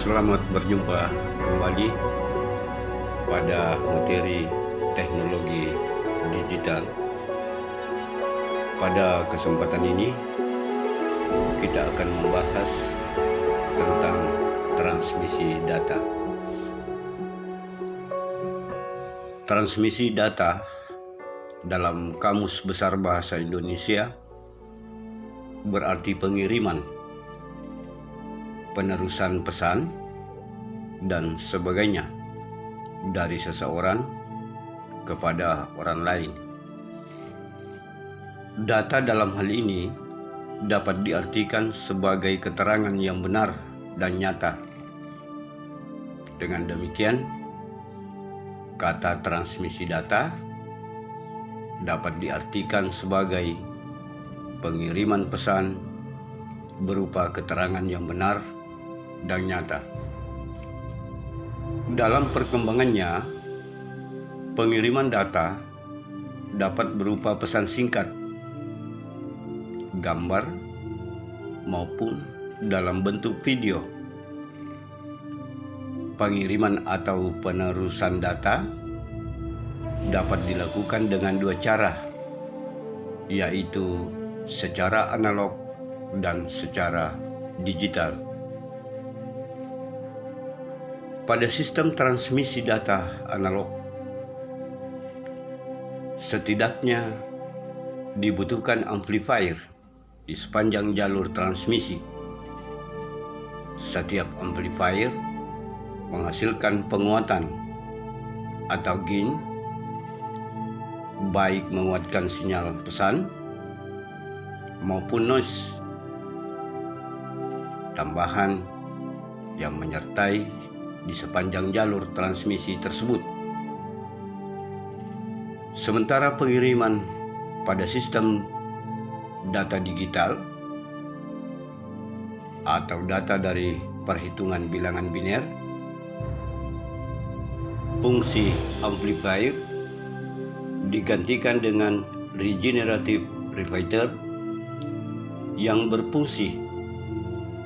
Selamat berjumpa kembali pada materi teknologi digital. Pada kesempatan ini kita akan membahas tentang transmisi data. Transmisi data dalam Kamus Besar Bahasa Indonesia berarti pengiriman, penerusan pesan, dan sebagainya dari seseorang kepada orang lain. Data dalam hal ini dapat diartikan sebagai keterangan yang benar dan nyata. Dengan demikian, kata transmisi data dapat diartikan sebagai pengiriman pesan berupa keterangan yang benar dan nyata. Dalam perkembangannya, pengiriman data dapat berupa pesan singkat, gambar, maupun dalam bentuk video. Pengiriman atau penerusan data dapat dilakukan dengan dua cara, yaitu secara analog dan secara digital. Pada sistem transmisi data analog, setidaknya dibutuhkan amplifier di sepanjang jalur transmisi. Setiap amplifier menghasilkan penguatan atau gain, baik menguatkan sinyal pesan maupun noise tambahan yang menyertai di sepanjang jalur transmisi tersebut. Sementara pengiriman pada sistem data digital atau data dari perhitungan bilangan biner, fungsi amplifier digantikan dengan regenerative repeater yang berfungsi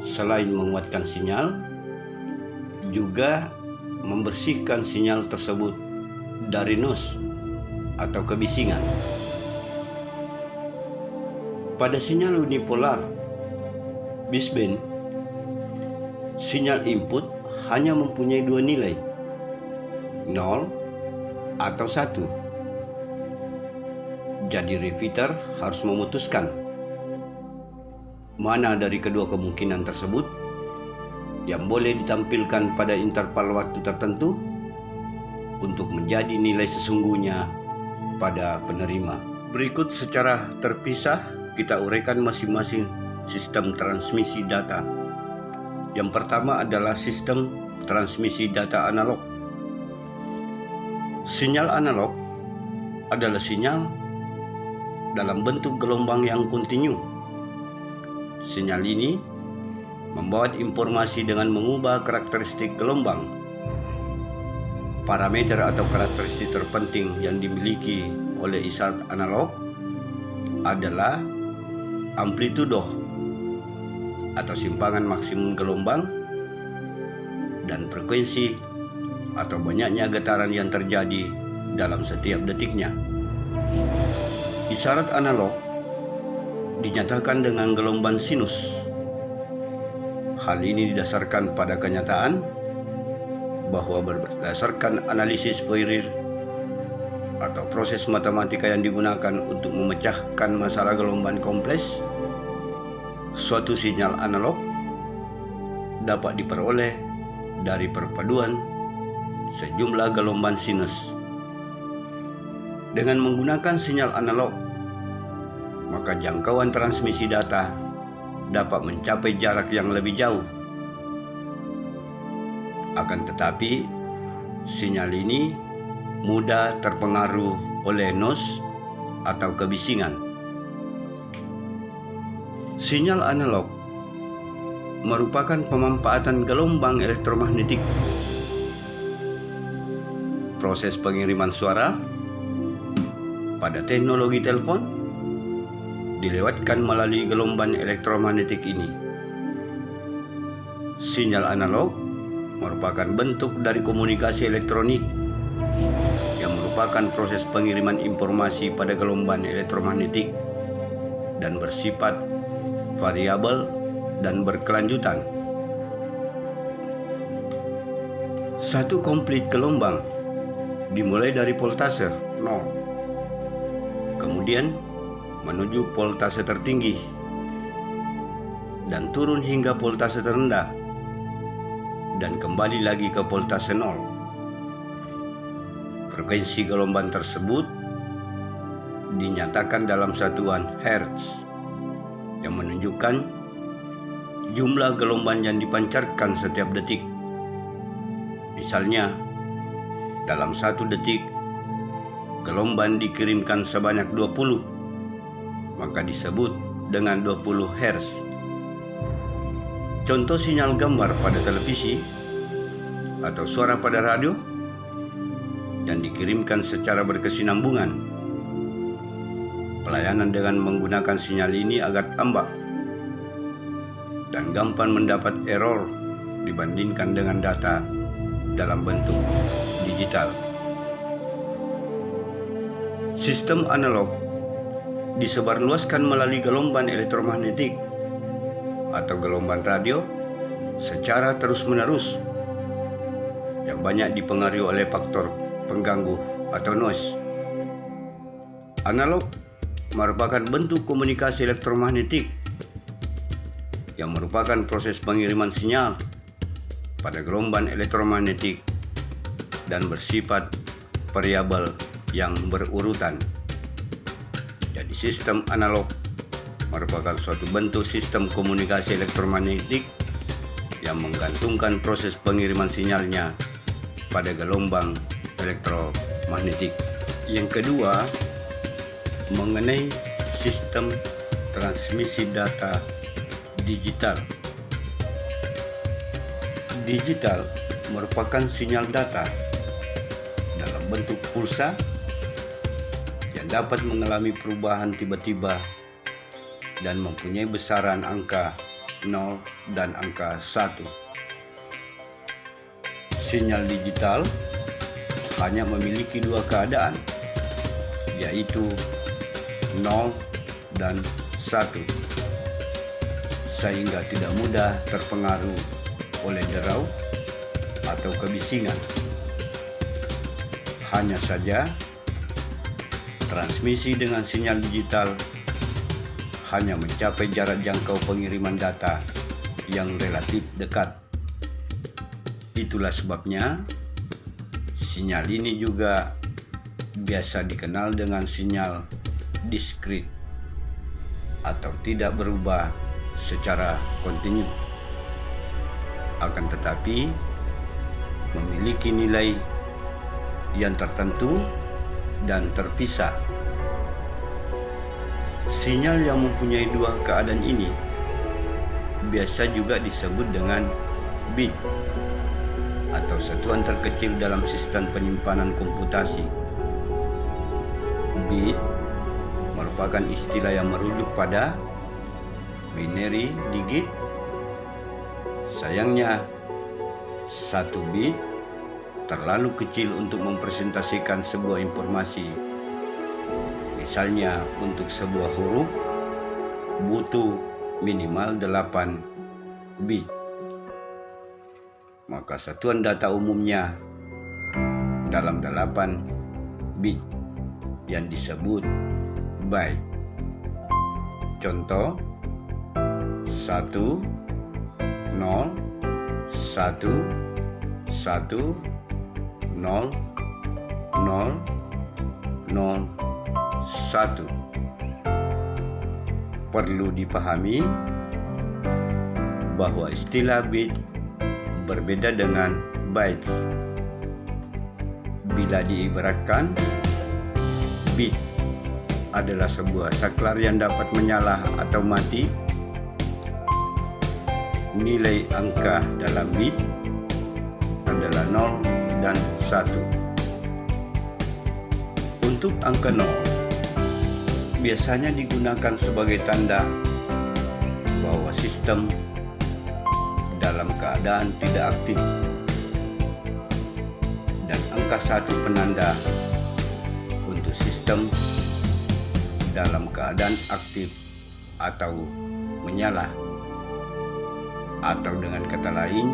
selain menguatkan sinyal, juga membersihkan sinyal tersebut dari noise atau kebisingan. Pada sinyal unipolar baseband, sinyal input hanya mempunyai dua nilai, 0 atau 1. Jadi repeater harus memutuskan mana dari kedua kemungkinan tersebut yang boleh ditampilkan pada interval waktu tertentu untuk menjadi nilai sesungguhnya pada penerima. Berikut secara terpisah kita uraikan masing-masing sistem transmisi data. Yang pertama adalah sistem transmisi data analog. Sinyal analog adalah sinyal dalam bentuk gelombang yang kontinu. Sinyal ini membawa informasi dengan mengubah karakteristik gelombang. Parameter atau karakteristik terpenting yang dimiliki oleh isyarat analog adalah amplitudo atau simpangan maksimum gelombang dan frekuensi atau banyaknya getaran yang terjadi dalam setiap detiknya. Isyarat analog dinyatakan dengan gelombang sinus. Hal ini didasarkan pada kenyataan bahwa berdasarkan analisis Fourier atau proses matematika yang digunakan untuk memecahkan masalah gelombang kompleks, suatu sinyal analog dapat diperoleh dari perpaduan sejumlah gelombang sinus. Dengan menggunakan sinyal analog, maka jangkauan transmisi data dapat mencapai jarak yang lebih jauh. Akan tetapi, sinyal ini mudah terpengaruh oleh noise atau kebisingan. Sinyal analog merupakan pemanfaatan gelombang elektromagnetik. Proses pengiriman suara pada teknologi telepon dilewatkan melalui gelombang elektromagnetik ini. Sinyal analog merupakan bentuk dari komunikasi elektronik yang merupakan proses pengiriman informasi pada gelombang elektromagnetik dan bersifat variabel dan berkelanjutan. Satu komplit gelombang dimulai dari voltase 0, kemudian menuju voltase tertinggi dan turun hingga voltase terendah dan kembali lagi ke voltase 0. Frekuensi gelombang tersebut dinyatakan dalam satuan Hertz yang menunjukkan jumlah gelombang yang dipancarkan setiap detik. Misalnya, dalam 1 detik gelombang dikirimkan sebanyak 20, maka disebut dengan 20 Hz. Contoh sinyal gambar pada televisi atau suara pada radio yang dikirimkan secara berkesinambungan. Pelayanan dengan menggunakan sinyal ini agak lambat dan gampang mendapat error dibandingkan dengan data dalam bentuk digital. Sistem analog disebarluaskan melalui gelombang elektromagnetik atau gelombang radio secara terus-menerus yang banyak dipengaruhi oleh faktor pengganggu atau noise. Analog merupakan bentuk komunikasi elektromagnetik yang merupakan proses pengiriman sinyal pada gelombang elektromagnetik dan bersifat variabel yang berurutan. Jadi sistem analog merupakan suatu bentuk sistem komunikasi elektromagnetik yang menggantungkan proses pengiriman sinyalnya pada gelombang elektromagnetik. Yang kedua, mengenai sistem transmisi data digital. Digital merupakan sinyal data dalam bentuk pulsa yang dapat mengalami perubahan tiba-tiba dan mempunyai besaran angka 0 dan angka 1. Sinyal digital hanya memiliki 2 keadaan, yaitu 0 dan 1, sehingga tidak mudah terpengaruh oleh derau atau kebisingan. Hanya saja, transmisi dengan sinyal digital hanya mencapai jarak jangkau pengiriman data yang relatif dekat. Itulah sebabnya sinyal ini juga biasa dikenal dengan sinyal diskrit atau tidak berubah secara kontinu, akan tetapi memiliki nilai yang tertentu dan terpisah. Sinyal yang mempunyai 2 keadaan ini biasa juga disebut dengan bit atau satuan terkecil dalam sistem penyimpanan komputasi. Bit merupakan istilah yang merujuk pada binary digit. Sayangnya, 1 bit terlalu kecil untuk mempresentasikan sebuah informasi. Misalnya, untuk sebuah huruf butuh minimal 8 bit. Maka satuan data umumnya dalam 8 bit yang disebut byte. Contoh 1 0 1 1 0 0 0 1. Perlu dipahami bahwa istilah bit berbeda dengan bytes. Bila diibaratkan, bit adalah sebuah saklar yang dapat menyala atau mati. Nilai angka dalam bit adalah 0 dan 1. Untuk angka 0 biasanya digunakan sebagai tanda bahwa sistem dalam keadaan tidak aktif apakah satu penanda untuk sistem dalam keadaan aktif atau menyala, atau dengan kata lain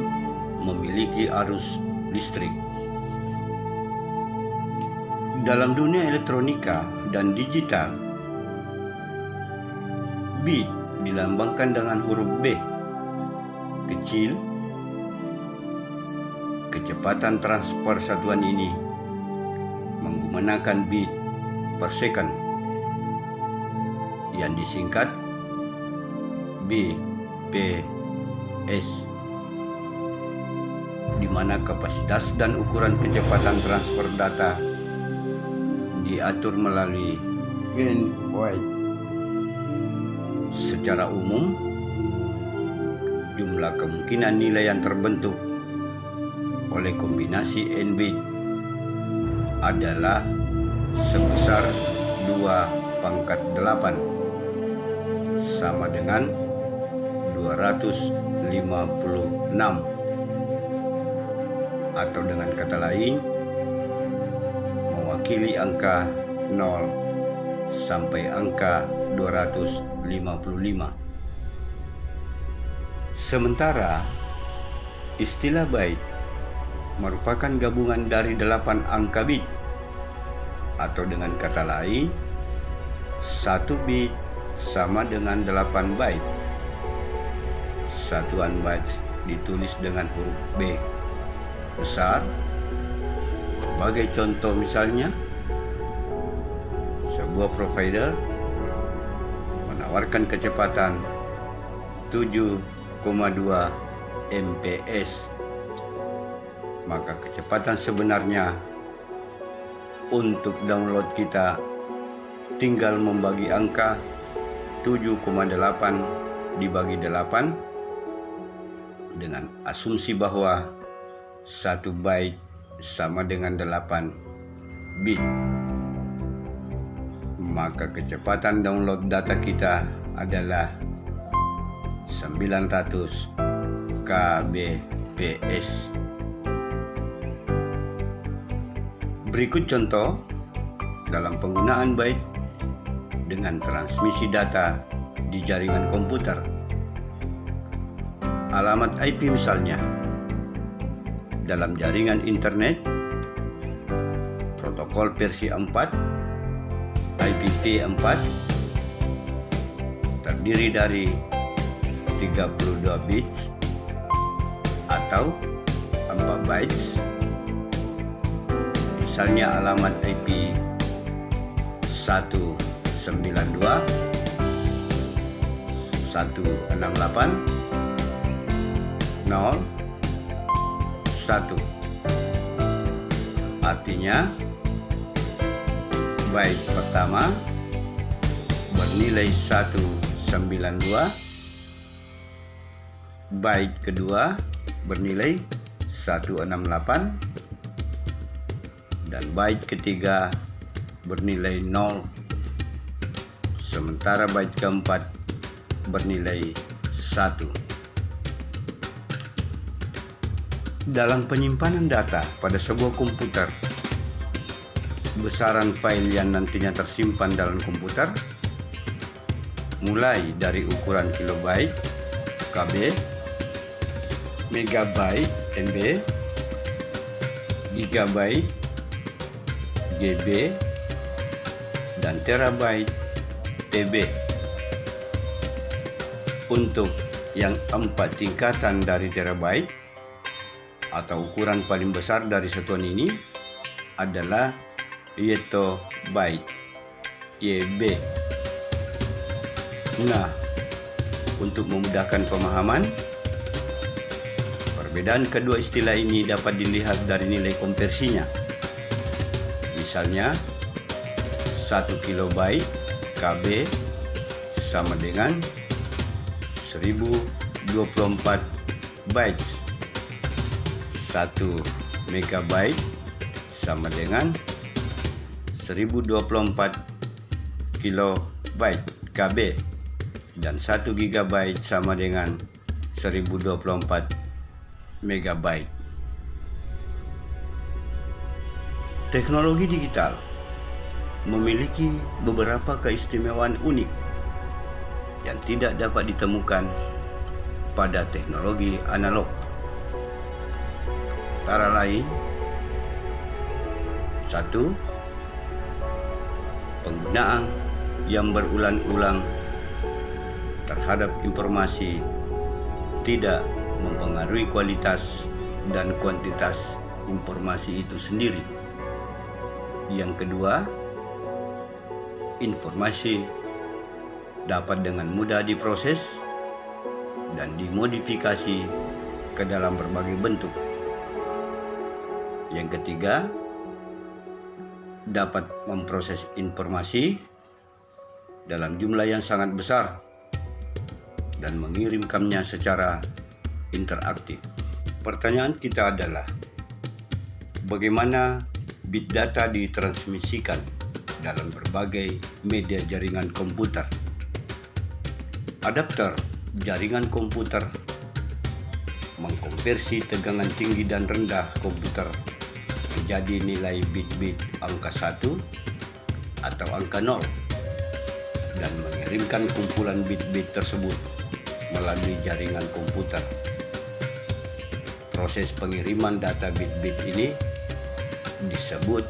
memiliki arus listrik. Dalam dunia elektronika dan digital, bit dilambangkan dengan huruf B kecil. Kecepatan transfer satuan ini menggunakan bit per second yang disingkat BPS, di mana kapasitas dan ukuran kecepatan transfer data diatur melalui gain-weight. Secara umum, jumlah kemungkinan nilai yang terbentuk oleh kombinasi n bit adalah sebesar 2⁸ sama dengan 256, atau dengan kata lain mewakili angka 0 sampai angka 255. Sementara istilah byte merupakan gabungan dari 8 angka bit, atau dengan kata lain 1 bit sama dengan 8 byte. Satuan bytes ditulis dengan huruf B besar. Sebagai contoh misalnya, sebuah provider menawarkan kecepatan 7,2 Mbps, maka kecepatan sebenarnya untuk download kita tinggal membagi angka 7,8 dibagi 8 dengan asumsi bahwa 1 byte sama dengan 8 bit. Maka kecepatan download data kita adalah 900 kbps. Berikut contoh dalam penggunaan byte dengan transmisi data di jaringan komputer. Alamat IP misalnya, dalam jaringan internet, protokol versi 4, IPv4, terdiri dari 32 bits atau 4 bytes. Misalnya alamat IP 192.168.0.1. Artinya byte pertama bernilai 192, byte kedua bernilai 168, dan byte ketiga bernilai 0, sementara byte keempat bernilai 1. Dalam penyimpanan data pada sebuah komputer, besaran file yang nantinya tersimpan dalam komputer mulai dari ukuran kilobyte KB, megabyte MB, gigabyte GB, dan terabyte TB. Untuk yang 4 tingkatan dari terabyte atau ukuran paling besar dari satuan ini adalah yottabyte YB. Nah, untuk memudahkan pemahaman, perbedaan kedua istilah ini dapat dilihat dari nilai konversinya. Misalnya 1 kilobyte KB sama dengan 1024 bytes. 1 megabyte sama dengan 1024 kilobyte KB, dan 1 gigabyte sama dengan 1024 megabyte. Teknologi digital memiliki beberapa keistimewaan unik yang tidak dapat ditemukan pada teknologi analog. Antara lain, 1. Penggunaan yang berulang-ulang terhadap informasi tidak mempengaruhi kualitas dan kuantitas informasi itu sendiri. Yang kedua, informasi dapat dengan mudah diproses dan dimodifikasi ke dalam berbagai bentuk. Yang ketiga, dapat memproses informasi dalam jumlah yang sangat besar dan mengirimkannya secara interaktif. Pertanyaan kita adalah, bagaimana bit data ditransmisikan dalam berbagai media jaringan komputer? Adapter jaringan komputer mengkonversi tegangan tinggi dan rendah komputer menjadi nilai bit-bit angka 1 atau angka 0 dan mengirimkan kumpulan bit-bit tersebut melalui jaringan komputer. Proses pengiriman data bit-bit ini disebut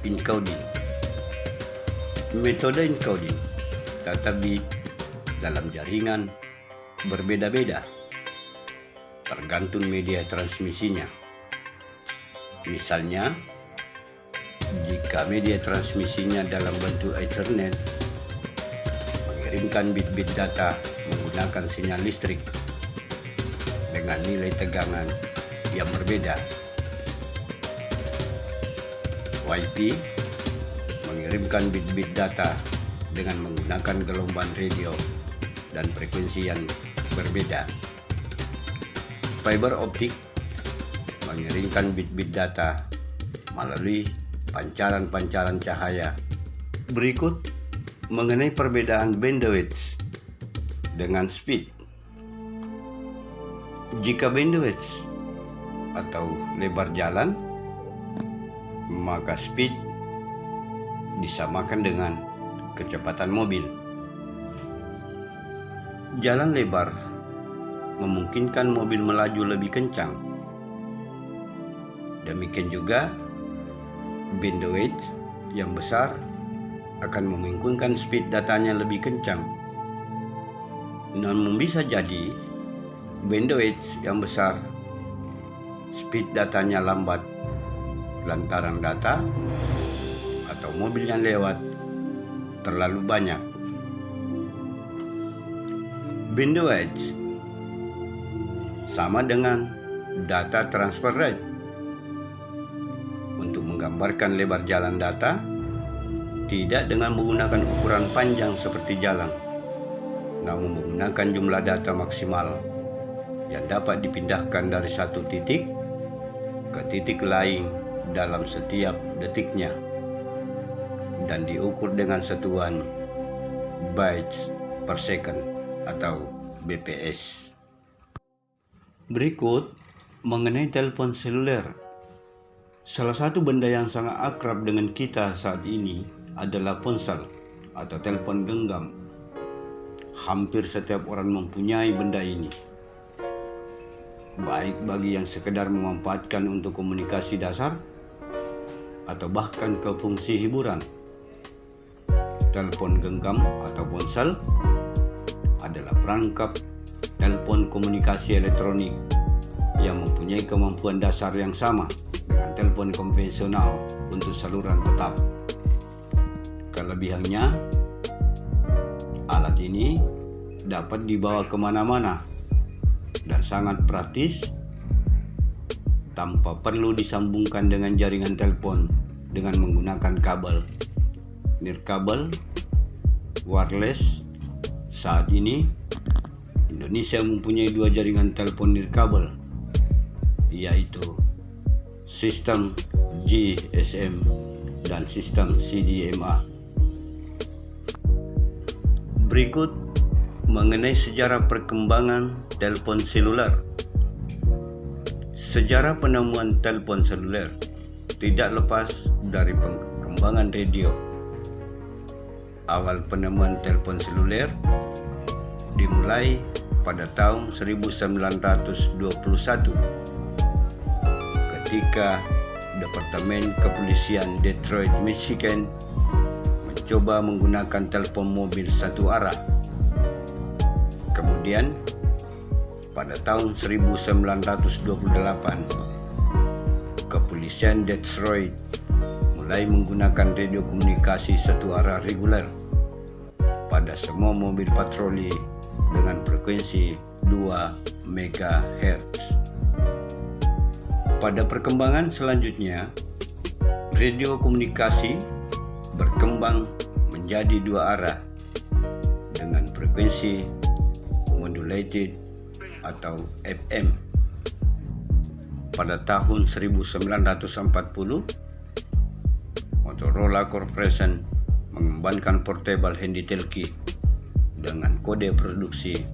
encoding. Metode encoding data bit dalam jaringan berbeda-beda tergantung media transmisinya. Misalnya, jika media transmisinya dalam bentuk Ethernet, mengirimkan bit-bit data menggunakan sinyal listrik dengan nilai tegangan yang berbeda. WiFi mengirimkan bit-bit data dengan menggunakan gelombang radio dan frekuensi yang berbeda. Fiber optik mengirimkan bit-bit data melalui pancaran-pancaran cahaya. Berikut mengenai perbedaan bandwidth dengan speed. Jika bandwidth atau lebar jalan, maka speed disamakan dengan kecepatan mobil. Jalan lebar memungkinkan mobil melaju lebih kencang. Demikian juga, bandwidth yang besar akan memungkinkan speed datanya lebih kencang. Namun bisa jadi bandwidth yang besar, speed datanya lambat lantaran data atau mobil yang lewat terlalu banyak. Bandwidth sama dengan data transfer rate. Untuk menggambarkan lebar jalan data, tidak dengan menggunakan ukuran panjang seperti jalan, namun menggunakan jumlah data maksimal yang dapat dipindahkan dari satu titik ke titik lain dalam setiap detiknya dan diukur dengan satuan bytes per second atau BPS. Berikut mengenai telepon seluler. Salah satu benda yang sangat akrab dengan kita saat ini adalah ponsel atau telepon genggam. Hampir setiap orang mempunyai benda ini, baik bagi yang sekedar memanfaatkan untuk komunikasi dasar atau bahkan ke fungsi hiburan. Telepon genggam atau ponsel adalah perangkap telepon komunikasi elektronik yang mempunyai kemampuan dasar yang sama dengan telepon konvensional untuk saluran tetap. Kelebihannya, alat ini dapat dibawa kemana-mana dan sangat praktis tanpa perlu disambungkan dengan jaringan telepon dengan menggunakan kabel, nirkabel, wireless. Saat ini, Indonesia mempunyai 2 jaringan telepon nirkabel, yaitu sistem GSM dan sistem CDMA. Berikut mengenai sejarah perkembangan telepon seluler. Sejarah penemuan telepon seluler tidak lepas dari perkembangan radio. Awal penemuan telepon seluler dimulai pada tahun 1921 ketika Departemen Kepolisian Detroit, Michigan mencoba menggunakan telepon mobil satu arah. Kemudian pada tahun 1928 Kepolisian Detroit mulai menggunakan radio komunikasi satu arah reguler pada semua mobil patroli dengan frekuensi 2 MHz. Pada perkembangan selanjutnya, radio komunikasi berkembang menjadi dua arah dengan frekuensi modulated atau FM. Pada tahun 1940, Motorola Corporation mengembangkan portable handy talkie dengan kode produksi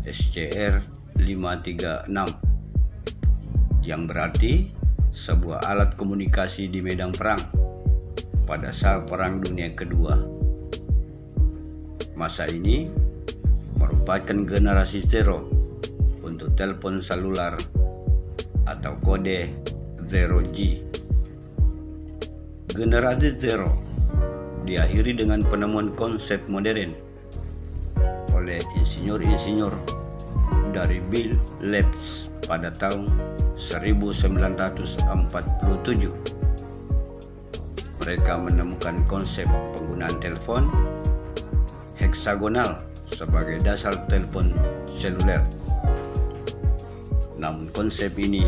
SCR 536 yang berarti sebuah alat komunikasi di medan perang pada saat Perang Dunia Kedua. Masa ini merupakan generasi stereo untuk telepon seluler atau kode 0G. Generasi Zero diakhiri dengan penemuan konsep modern oleh insinyur-insinyur dari Bell Labs pada tahun 1947. Mereka menemukan konsep penggunaan telepon heksagonal sebagai dasar telepon seluler. Namun konsep ini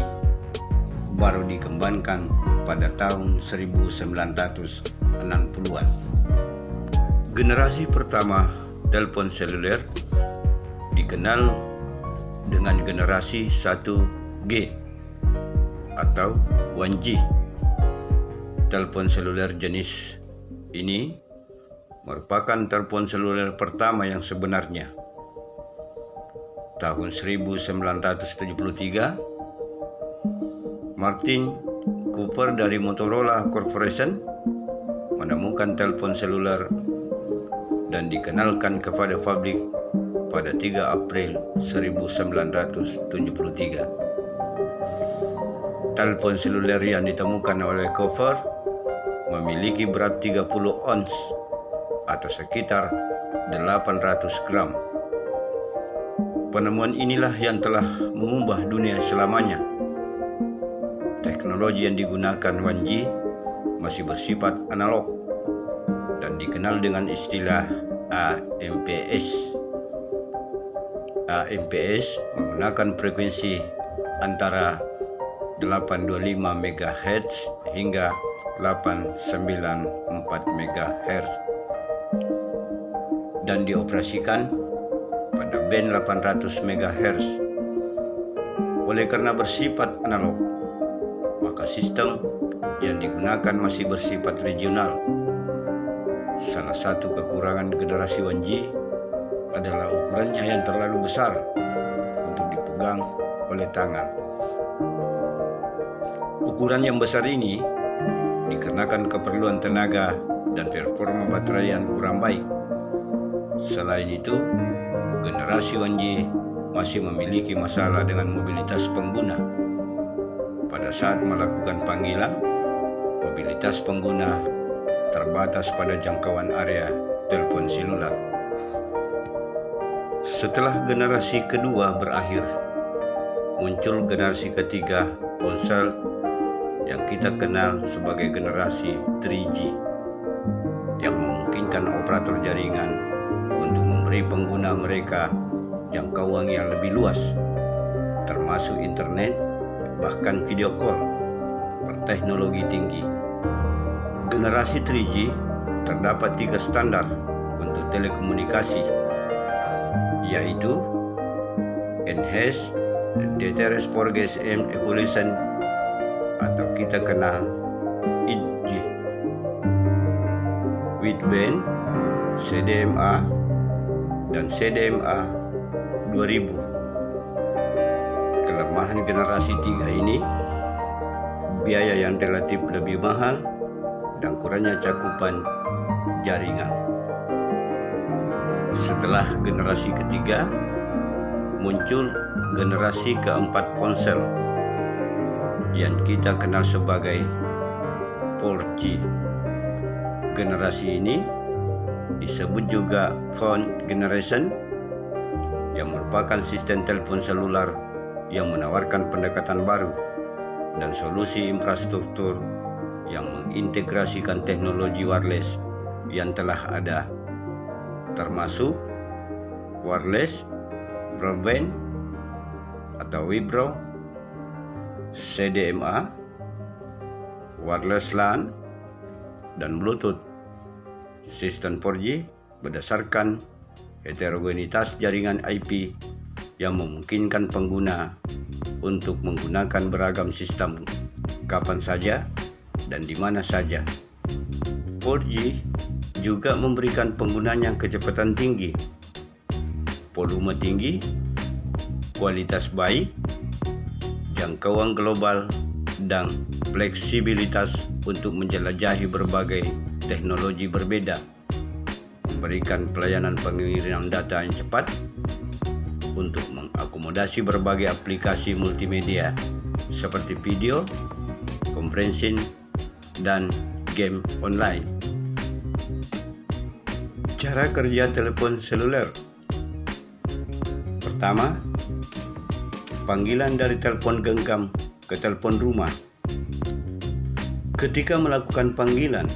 baru dikembangkan pada tahun 1960-an. Generasi pertama telepon seluler dikenal dengan generasi 1G atau 1G. Telepon seluler jenis ini merupakan telepon seluler pertama yang sebenarnya. Tahun 1973, Martin Cooper dari Motorola Corporation menemukan telepon seluler dan dikenalkan kepada publik pada 3 April 1973. Telepon seluler yang ditemukan oleh Cooper memiliki berat 30 ons atau sekitar 800 gram. Penemuan inilah yang telah mengubah dunia selamanya. Teknologi yang digunakan 1G masih bersifat analog dan dikenal dengan istilah AMPS. AMPS menggunakan frekuensi antara 825 MHz hingga 894 MHz dan dioperasikan pada band 800 MHz. Oleh karena bersifat analog, maka sistem yang digunakan masih bersifat regional. Salah satu kekurangan generasi 1G adalah ukurannya yang terlalu besar untuk dipegang oleh tangan. Ukuran yang besar ini dikarenakan keperluan tenaga dan performa baterai yang kurang baik. Selain itu, generasi 1G masih memiliki masalah dengan mobilitas pengguna. Pada saat melakukan panggilan, mobilitas pengguna terbatas pada jangkauan area telepon seluler. Setelah generasi kedua berakhir, muncul generasi ketiga ponsel yang kita kenal sebagai generasi 3G, yang memungkinkan operator jaringan untuk memberi pengguna mereka jangkauan yang lebih luas, termasuk internet, bahkan video call berteknologi tinggi. Generasi 3G terdapat 3 standar untuk telekomunikasi, yaitu Enhanced Data Transport GSM Evolution atau kita kenal EDG, Wideband CDMA dan CDMA 2000. Kelemahan generasi 3 ini biaya yang relatif lebih mahal, dan kurangnya cakupan jaringan. Setelah generasi ketiga, muncul generasi keempat ponsel yang kita kenal sebagai 4G. Generasi ini disebut juga Phone Generation, yang merupakan sistem telepon seluler yang menawarkan pendekatan baru dan solusi infrastruktur yang mengintegrasikan teknologi wireless yang telah ada, termasuk wireless broadband atau WBRO, CDMA, wireless LAN, dan Bluetooth. Sistem 4G berdasarkan heterogenitas jaringan IP yang memungkinkan pengguna untuk menggunakan beragam sistem kapan saja dan di mana saja. 4G juga memberikan penggunanya kecepatan tinggi, volume tinggi, kualitas baik, jangkauan global, dan fleksibilitas untuk menjelajahi berbagai teknologi berbeda, memberikan pelayanan pengiriman data yang cepat untuk mengakomodasi berbagai aplikasi multimedia seperti video, conferencing, dan game online. Cara kerja telepon seluler. Pertama, panggilan dari telepon genggam ke telepon rumah. Ketika melakukan panggilan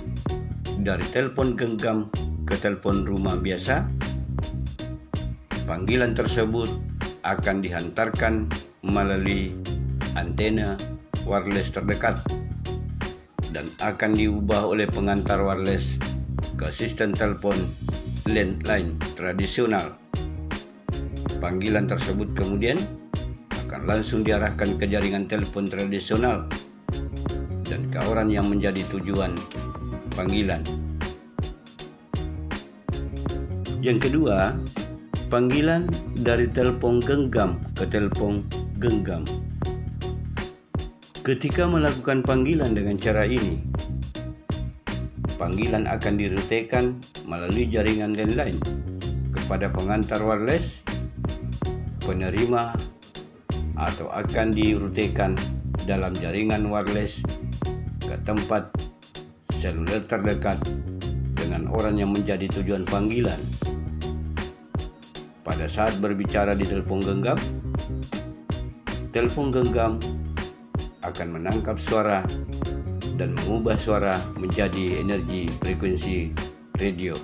dari telepon genggam ke telepon rumah biasa, panggilan tersebut akan dihantarkan melalui antena wireless terdekat dan akan diubah oleh pengantar wireless ke sistem telepon landline tradisional. Panggilan tersebut kemudian akan langsung diarahkan ke jaringan telepon tradisional dan ke orang yang menjadi tujuan panggilan. Yang kedua, panggilan dari telepon genggam ke telepon genggam. Ketika melakukan panggilan dengan cara ini, panggilan akan dirutekan melalui jaringan landline kepada pengantar wireless, penerima, atau akan dirutekan dalam jaringan wireless ke tempat seluler terdekat dengan orang yang menjadi tujuan panggilan. Pada saat berbicara di telepon genggam akan menangkap suara dan mengubah suara menjadi energi frekuensi radio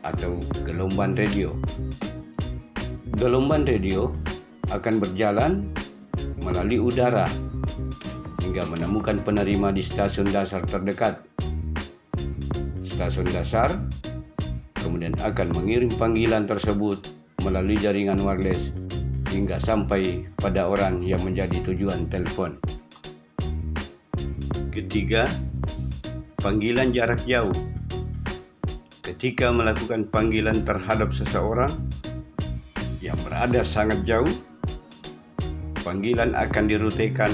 atau gelombang radio. Gelombang radio akan berjalan melalui udara hingga menemukan penerima di stasiun dasar terdekat. Stasiun dasar kemudian akan mengirim panggilan tersebut melalui jaringan wireless hingga sampai pada orang yang menjadi tujuan telepon. Ketiga, panggilan jarak jauh. Ketika melakukan panggilan terhadap seseorang yang berada sangat jauh, panggilan akan dirutekan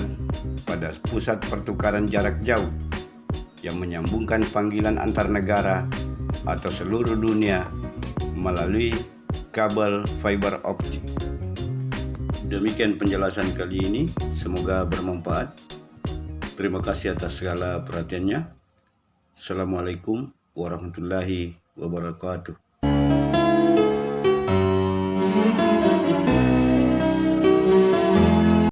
pada pusat pertukaran jarak jauh yang menyambungkan panggilan antar negara atau seluruh dunia melalui kabel fiber optik. Demikian penjelasan kali ini, semoga bermanfaat. Terima kasih atas segala perhatiannya. Assalamualaikum warahmatullahi wabarakatuh.